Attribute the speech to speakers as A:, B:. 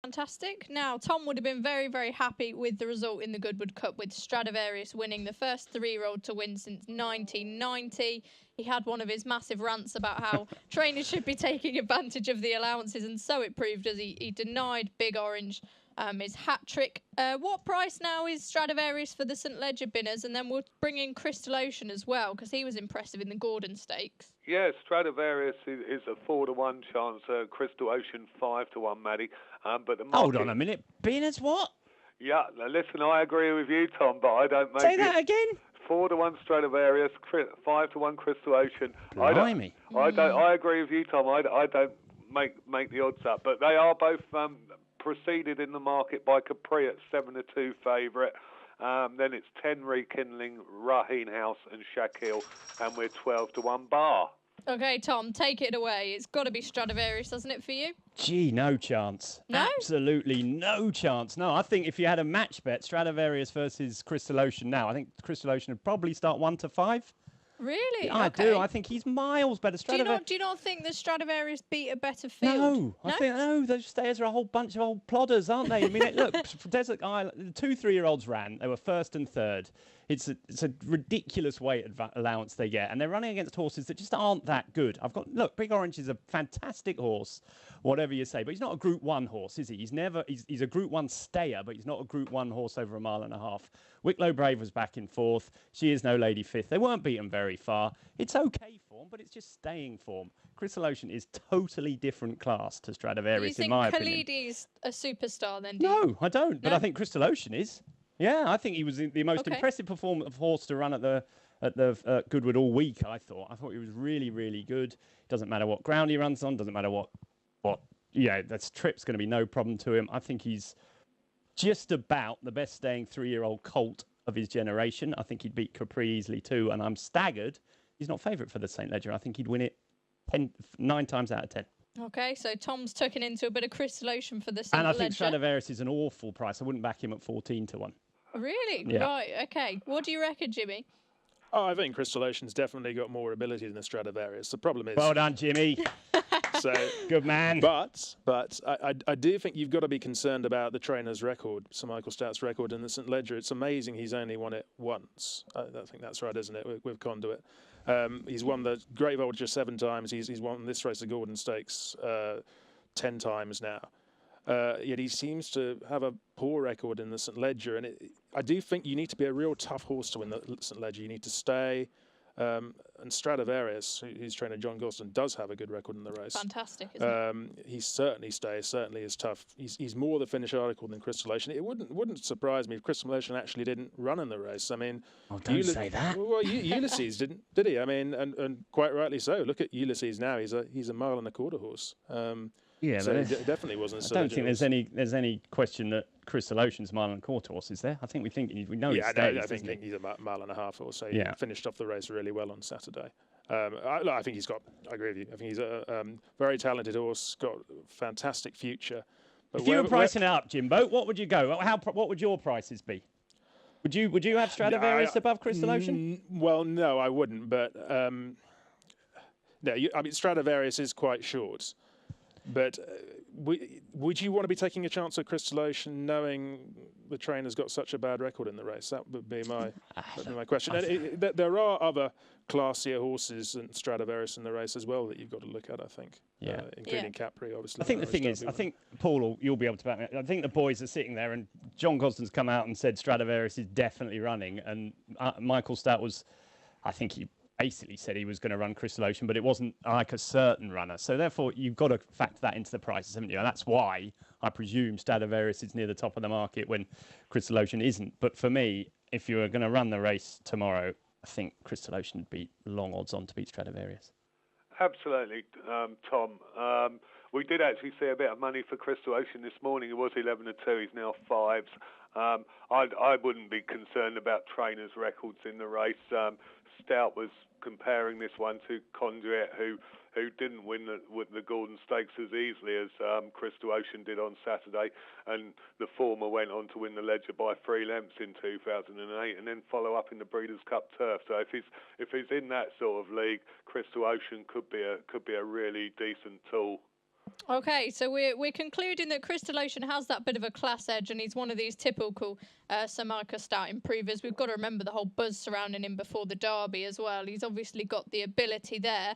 A: Fantastic. Now, Tom would have been very, very happy with the result in the Goodwood Cup, with Stradivarius winning the first three-year-old to win since 1990. He had one of his massive rants about how trainers should be taking advantage of the allowances, and so it proved, as he denied Big Orange his hat trick. What price now is Stradivarius for the St Ledger Binners? And then we'll bring in Crystal Ocean as well, because he was impressive in the Gordon Stakes.
B: Yeah, Stradivarius is a 4-1 chance. Crystal Ocean 5-1, Maddie. But the market...
C: Hold on a minute. Binners what?
B: Yeah, listen, I agree with you, Tom, but I don't make
C: Say that again.
B: 4-1 Stradivarius, 5-1 Crystal Ocean.
C: Blimey.
B: I agree with you, Tom. I don't make the odds up, but they are both preceded in the market by Capri at 7-2 favourite. Then it's 10 Rekindling, Raheen House and Shaquille, and we're 12-1 bar.
A: Okay, Tom, take it away. It's got to be Stradivarius, doesn't it, for you?
C: Gee, no chance.
A: No?
C: Absolutely no chance. No, I think if you had a match bet, Stradivarius versus Crystal Ocean now, I think Crystal Ocean would probably start 1-5.
A: Really?
C: Yeah, I do. I think he's miles better.
A: Do you not think the Stradivarius beat a better field?
C: I think those stayers are a whole bunch of old plodders, aren't they? I mean, look, Desert Island, the 2 3-year-olds ran. They were first and third. It's a ridiculous weight allowance they get, and they're running against horses that just aren't that good. Big Orange is a fantastic horse, whatever you say, but he's not a Group 1 horse, is he? He's a Group 1 stayer, but he's not a Group 1 horse over a mile and a half. Wicklow Brave was back in fourth. She is no lady fifth. They weren't beaten very far. It's okay form, but it's just staying form. Crystal Ocean is totally different class to Stradivarius, in my opinion.
A: You think Khalidi's a superstar then?
C: No, I don't. But I think Crystal Ocean is. Yeah, I think he was the most impressive horse to run at the Goodwood all week. I thought he was really, really good. Doesn't matter what ground he runs on. Doesn't matter what. That trip's going to be no problem to him. I think he's just about the best staying 3-year-old colt of his generation. I think he'd beat Capri easily too, and I'm staggered. He's not favourite for the St Ledger. I think he'd win it 9 times out of 10.
A: Okay, so Tom's tucking into a bit of Crystal Ocean for the St Ledger.
C: And I think Stradivarius is an awful price. I wouldn't back him at 14-1.
A: Really?
C: Yeah.
A: Right, okay. What do you reckon, Jimmy?
D: Oh, I think Crystal Ocean's definitely got more ability than the Stradivarius. The problem is...
C: Well done, Jimmy.
D: So
C: good man.
D: But I do think you've got to be concerned about the trainer's record, Sir Michael Stout's record in the St Ledger. It's amazing he's only won it once. I think that's right, isn't it, with Conduit? He's won the Great Vulture 7 times. He's won this race, the Gordon Stakes, 10 times now. Yet he seems to have a poor record in the St Ledger. And I do think you need to be a real tough horse to win the St Ledger. You need to stay. And Stradivarius, whose trainer John Gosden, does have a good record in the race.
A: Fantastic, isn't it?
D: He certainly stays, certainly is tough. He's more the finish article than Crystal Ocean. It wouldn't surprise me if Crystal Ocean actually didn't run in the race. I mean...
C: Oh, don't say that.
D: Well, Ulysses did he? I mean, and quite rightly so. Look at Ulysses now. He's a mile and a quarter horse.
C: Yeah,
D: so it definitely wasn't.
C: I don't think there's any question that Crystal Ocean's mile and a quarter horse, is there? I think we know.
D: Yeah,
C: he
D: I think he's a mile and a half horse. So he
C: yeah.
D: finished off the race really well on Saturday. I think I agree with you. I think he's a very talented horse, got a fantastic future. But
C: if you were pricing it up, Jimbo, what would you go? What would your prices be? Would you have Stradivarius above Crystal Ocean?
D: Well, no, I wouldn't. But Stradivarius is quite short. But would you want to be taking a chance at Crystal Ocean knowing the trainer's got such a bad record in the race? That would be my question. And there are other classier horses than Stradivarius in the race as well that you've got to look at, I think.
C: Yeah.
D: Including Capri, obviously.
C: I think the thing is, I think, Paul, you'll be able to back me. I think the boys are sitting there, and John Gosden's come out and said Stradivarius is definitely running, and Michael Stout was, I think he basically said he was going to run Crystal Ocean, but it wasn't like a certain runner. So therefore, you've got to factor that into the prices, haven't you? And that's why I presume Stradivarius is near the top of the market when Crystal Ocean isn't. But for me, if you were going to run the race tomorrow, I think Crystal Ocean would be long odds on to beat Stradivarius.
B: Absolutely, Tom. We did actually see a bit of money for Crystal Ocean this morning. It was 11-2. He's now 5s. I wouldn't be concerned about trainers' records in the race. Stout was comparing this one to Conduit, who didn't win the Gordon Stakes as easily as Crystal Ocean did on Saturday, and the former went on to win the Ledger by 3 lengths in 2008, and then follow up in the Breeders' Cup Turf. So if he's in that sort of league, Crystal Ocean could be a really decent tool.
A: Okay, so we're concluding that Crystal Ocean has that bit of a class edge, and he's one of these typical Sir Michael Stout improvers. We've got to remember the whole buzz surrounding him before the Derby as well. He's obviously got the ability there.